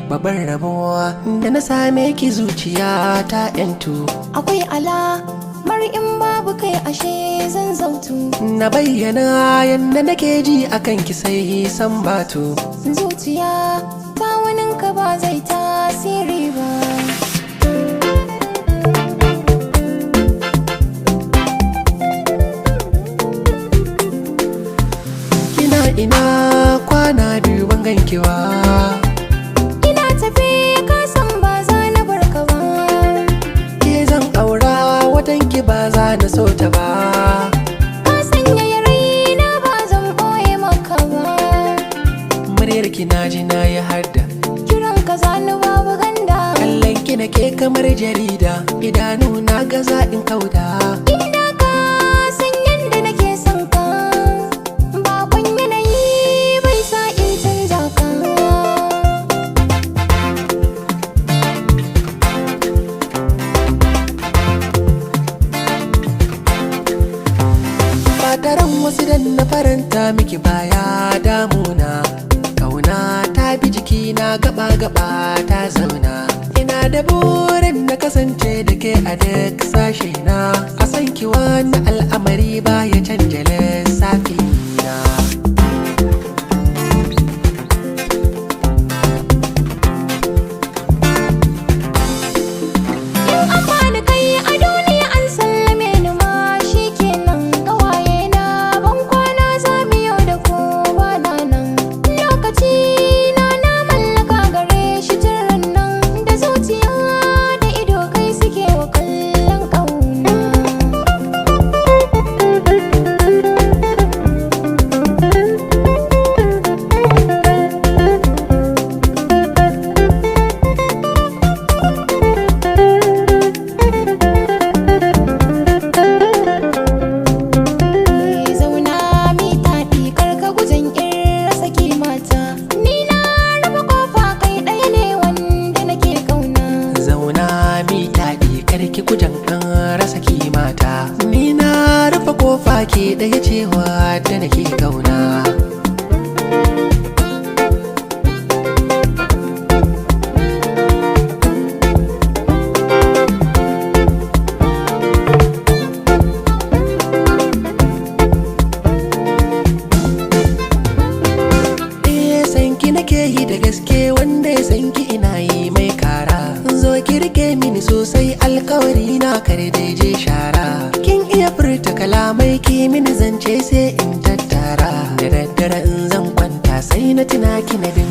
babbar rabuwa da na same ki zuciya ta yantu. Akwai alamar in babu kai ashe zan zautu. Na bayyana yadda nake ji akan ki sai san batu. Zuciya ta waninka ba zai tasiri ba. Ina kwana biyu ban ganki ba. Ina tafi ka san ba za na barka ba. Ke zan aura watan ki ba za na so ta ba. Ka sanya raina ba zan boye maka ba. Muryar ki na ji na yi hadda. Kiran ka zani babu ganda. Kallon ki nake kamar jarida, idanu na gaza in kauda. Inda ka san yadda nake son ka, bakon yanayi bai sa in canja ka. Fataran wasu dan na faranta miki baya damuna. Kauna ta bi jikina gaba-gaba ta zauna. Ina da burin na kasance da ke a duk sashe na. A san ki wani al'amari ba ya canja lissafi na. In an bani kai a duniya an sallame ni ma shi kenan. Ƙawaye na ban kwana za mu yau da ko ba na nan. Lokaci na mallaka gare shi tun nan. Da zuciya da ido kai suke wa kallon ƙauna. Zauna mi taɗi karka gujen rasa kimata. Ni na rufe kofa kai ɗaya ne wanda nake ƙauna. Zauna mi taɗi karki kujan an rasa kimata. Ni na rufe kofa ke ɗaya cewa da nake kauna. Sanki nake yi da gaske wanda ya sanki ina yi mai kara. Zo ki rike mini sosai alkawari na kar da je shara. Kin iya furta kalamai ki mini zance sai in tattara. Da daddare in zan kwanta sai na tuna ki na dinga